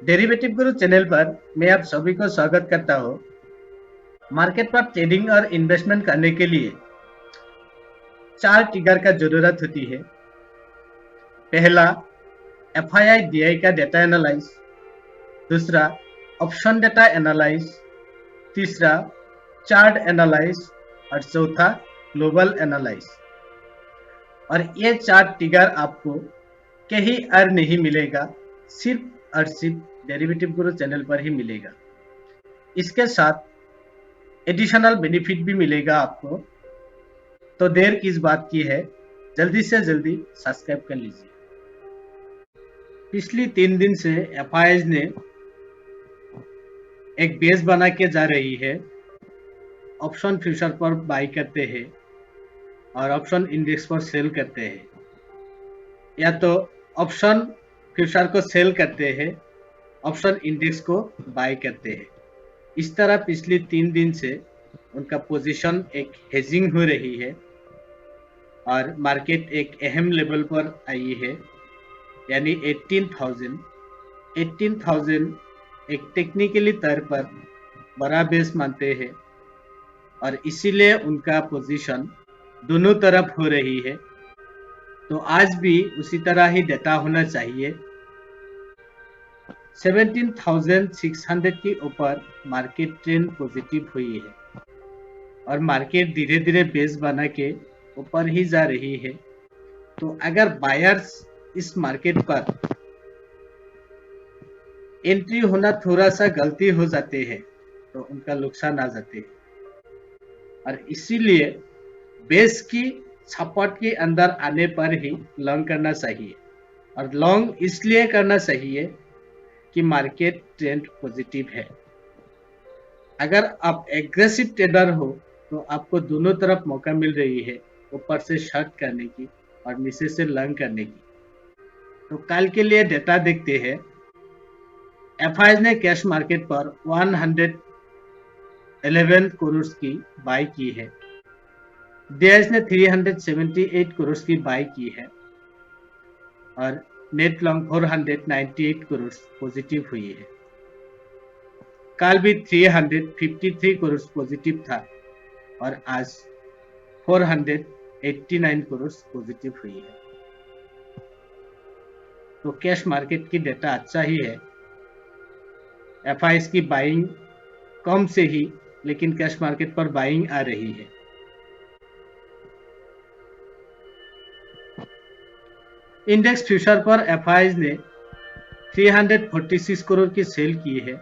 Derivative गुरु channel पर मैं आप सभी को स्वागत करता हूँ। मार्केट पर ट्रेडिंग और इन्वेस्टमेंट करने के लिए 4 ट्रिगर का जरूरत होती है। पहला, एफआईआई डीआई का डेटा एनालाइज। दूसरा, ऑप्शन डेटा एनालाइज। तीसरा, चार्ट एनालाइज। और चौथा, ग्लोबल एनालाइज। और ये 4 ट्रिगर आपको कहीं और नहीं मिलेगा, सिर्फ और सिर्फ डेरिवेटिव गुरु चैनल पर ही मिलेगा। इसके साथ एडिशनल बेनिफिट भी मिलेगा आपको। तो देर किस बात की है, जल्दी से जल्दी सब्सक्राइब कर लीजिए। पिछली 3 दिन से एफआईआई ने एक बेस बना के जा रही है। ऑप्शन फ्यूचर पर बाई करते हैं और ऑप्शन इंडेक्स पर सेल करते हैं, या तो ऑप्शन फ्यूचर को सेल करते हैं, ऑप्शन इंडेक्स को बाई करते हैं। इस तरह पिछली 3 दिन से उनका पोजीशन एक हेजिंग हो रही है और मार्केट एक अहम लेवल पर आई है, यानी 18,000 एक टेक्निकली तौर पर बड़ा बेस मानते हैं और इसीलिए उनका पोजीशन दोनों तरफ हो रही है। तो आज भी उसी तरह ही डेटा होना चाहिए। 17,600 के ऊपर मार्केट ट्रेंड पॉजिटिव हुई है और मार्केट धीरे धीरे बेस बना के ऊपर ही जा रही है। तो अगर बायर्स इस मार्केट पर एंट्री होना थोड़ा सा गलती हो जाते हैं तो उनका नुकसान आ जाते हैं और इसीलिए बेस की सपोर्ट के अंदर आने पर ही लॉन्ग करना चाहिए। और लॉन्ग इसलिए करना चाहिए कि मार्केट ट्रेंड पॉजिटिव है। अगर आप एग्रेसिव ट्रेडर हो तो आपको दोनों तरफ मौका मिल रही है, ऊपर से शॉर्ट करने की और नीचे से लॉन्ग करने की। तो कल के लिए डेटा देखते हैं। एफआईआई ने कैश मार्केट पर 111 करोड़ की बाई की है। डीआईएस ने 378 करोड़ की बाई की है और नेट लॉन्ग 498 करोड़ पॉजिटिव हुई है। कल भी 353 करोड़ पॉजिटिव था और आज 489 करोड़ पॉजिटिव हुई है। तो कैश मार्केट की डेटा अच्छा ही है। एफआईआई की बाइंग कम से ही, लेकिन कैश मार्केट पर बाइंग आ रही है। इंडेक्स फ्यूचर पर एफआईआई ने 346 करोड़ की सेल की है।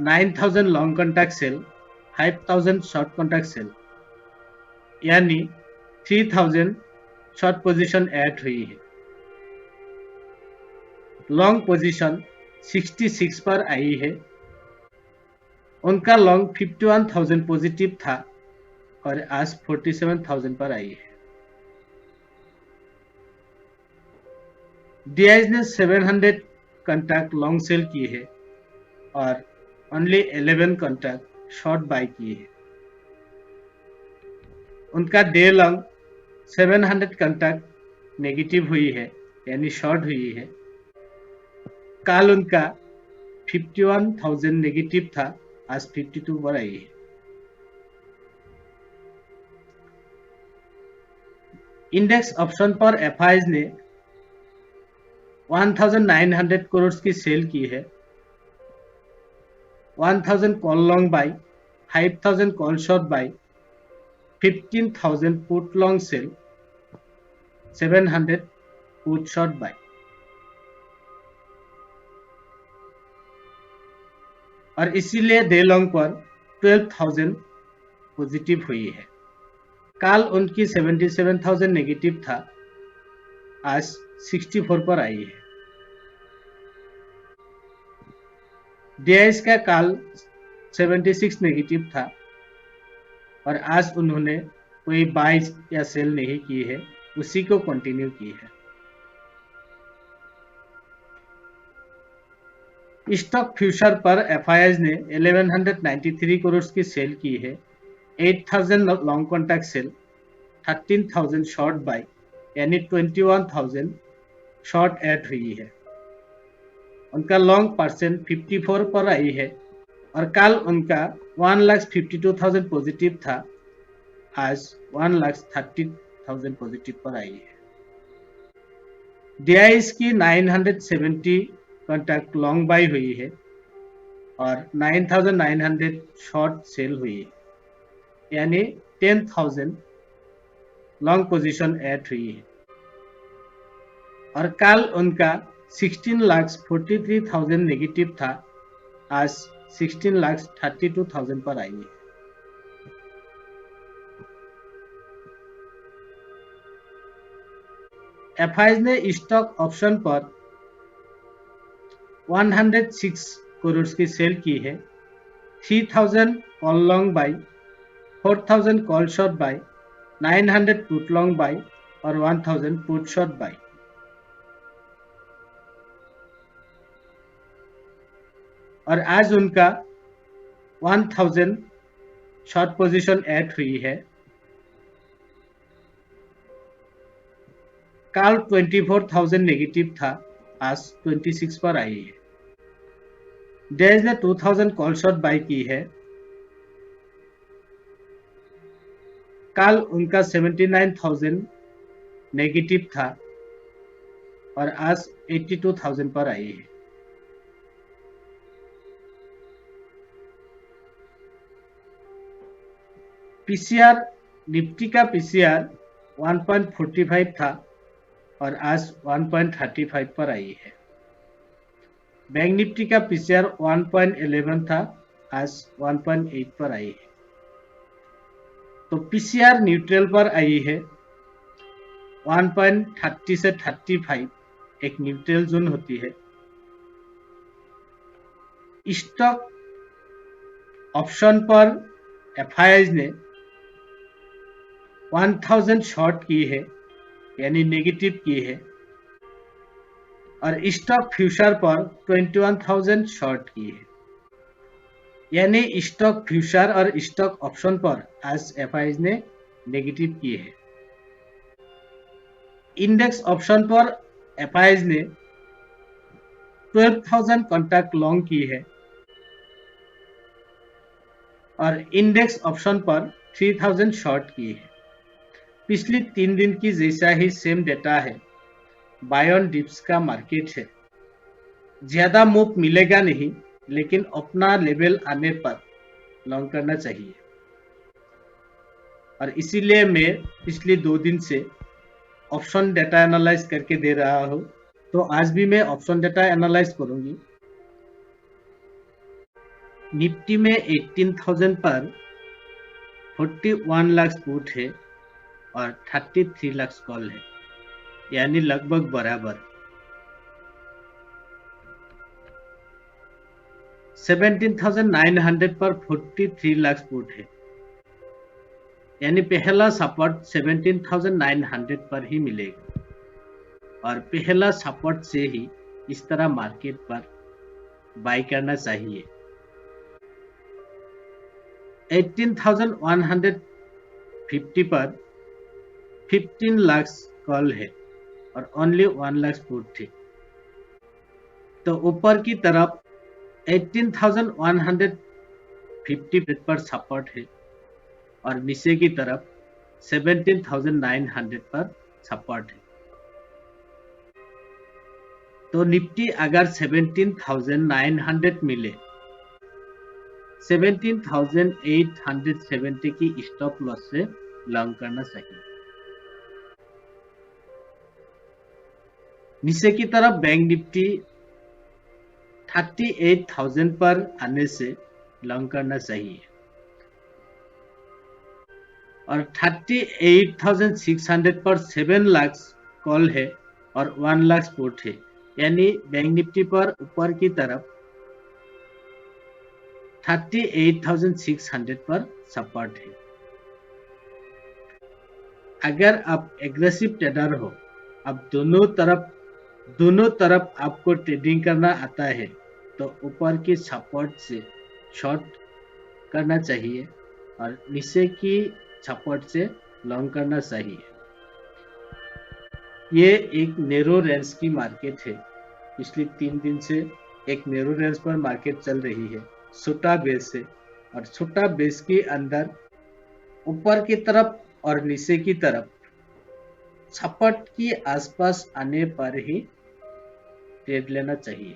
9,000 long contract sell, 5,000 short contract sell, यानी 3,000 शॉर्ट पोजीशन ऐड हुई है। लॉन्ग पोजीशन 66 पर आई है। उनका लॉन्ग 51,000 पॉजिटिव था और आज 47,000 पर आई है। डीआईएस ने 700 कॉन्ट्रैक्ट लॉन्ग सेल की है और ओनली 11 कॉन्ट्रैक्ट शॉर्ट बाई की है। उनका डे लॉन्ग 700 कॉन्ट्रैक्ट नेगेटिव हुई है, यानी शॉर्ट हुई है। कल उनका 51,000 नेगेटिव था, आज 52 पर आई है। इंडेक्स ऑप्शन पर एफआईआई ने 1,900 करोड़ की सेल की है। 1,000 call long buy, 5,000 call short buy, 15,000 put long sell, 700 put short buy. और इसीलिए डे लॉन्ग पर 12,000 पॉजिटिव हुई है। कल उनकी 77,000 नेगेटिव था, आज 64 पर आई है। डीआईएस का कल 76 नेगेटिव था और आज उन्होंने कोई बाई या सेल नहीं की है, उसी को कंटिन्यू की है। स्टॉक फ्यूचर पर एफआईआई ने 1193 करोड़ की सेल की है। 8,000 long contract sell, 13,000 short buy, यानी 21,000 शॉर्ट ऐड हुई है। उनका लॉन्ग परसेंट 54 पर आई है और कल उनका 1,52,000 पॉजिटिव था, आज 1,30,000 पॉजिटिव पर आई है। DIS की 970 कॉन्ट्रैक्ट लॉन्ग बाई हुई है और 9,900 शॉर्ट सेल हुई है, यानी 10,000 लॉन्ग पोजीशन ऐड हुई है और कल उनका 16,43,000 नेगेटिव था, आज 16,32,000 पर आई है। FIs ने स्टॉक ऑप्शन पर 106 करोड़ की सेल की है, 3,000 call long by, 4,000 call short by, 900 put long by और 1,000 पुट शॉर्ट बाई। और आज उनका 1,000 शॉर्ट पोजीशन ऐड हुई है। कल 24,000 नेगेटिव था, आज 26 पर आई है। डेज ने 2,000 कॉल शॉर्ट बाई की है, कल उनका 79,000 नेगेटिव था और आज 82,000 पर आई है। पीसीआर, निफ्टी का पीसीआर 1.45 था और आज 1.35 पर आई है। बैंक निफ्टी का पीसीआर 1.11 था, आज 1.8 पर आई है। तो पीसीआर न्यूट्रल पर आई है। 1.30 से 35 एक न्यूट्रल जोन होती है। स्टॉक ऑप्शन पर FIs ने 1,000 शॉर्ट की है, यानी नेगेटिव की है और स्टॉक फ्यूचर पर 21,000 शॉर्ट की है, यानी स्टॉक फ्यूचर और स्टॉक ऑप्शन पर आज FIs ने नेगेटिव की है। इंडेक्स ऑप्शन पर FIs ने 12,000 कॉन्ट्रैक्ट लॉन्ग की है और इंडेक्स ऑप्शन पर 3,000 शॉर्ट की है। पिछले 3 दिन की जैसा ही सेम डेटा है। बाय ऑन डिप्स का मार्केट है, ज्यादा मूव मिलेगा नहीं, लेकिन अपना लेवल आने पर लॉन्ग करना चाहिए और इसीलिए मैं पिछले 2 दिन से ऑप्शन डेटा एनालाइज करके दे रहा हूं। तो आज भी मैं ऑप्शन डेटा एनालाइज करूंगी। निफ्टी में 18,000 पर 41 लाख पुट है और 33 लाख कॉल है, यानी लगभग बराबर। 17,900 पर 43 लाख पुट है, यानी पहला सपोर्ट 17,900 पर ही मिलेगा और पहला सपोर्ट से ही इस तरह मार्केट पर बाई करना चाहिए। 18,150 पर 15 लाख कॉल है और ओनली 1 लाख पुट थी। तो ऊपर की तरफ 18,150 पर सपोर्ट है और नीचे की तरफ 17,900 पर सपोर्ट है। तो निफ्टी अगर 17,900 मिले, 17,870 की स्टॉप लॉस से लॉन्ग करना चाहिए। नीचे की तरफ बैंक निफ्टी 38,000 पर आने से लॉन्ग करना चाहिए और 38,600 पर 7 लाख कॉल है और 1 लाख पुट है, यानी बैंक निफ्टी पर ऊपर की तरफ 38,600 पर सपोर्ट है। अगर आप एग्रेसिव ट्रेडर हो, अब दोनों तरफ आपको ट्रेडिंग करना आता है, तो ऊपर की सपोर्ट से शॉर्ट करना चाहिए और नीचे की सपोर्ट से लॉन्ग करना चाहिए। ये एक नैरो रेंज की मार्केट है। पिछले 3 दिन से एक नैरो रेंज पर मार्केट चल रही है छोटा बेस से, और छोटा बेस के अंदर ऊपर की तरफ और नीचे की तरफ छपट की आसपास आने पर ही ट्रेड लेना चाहिए।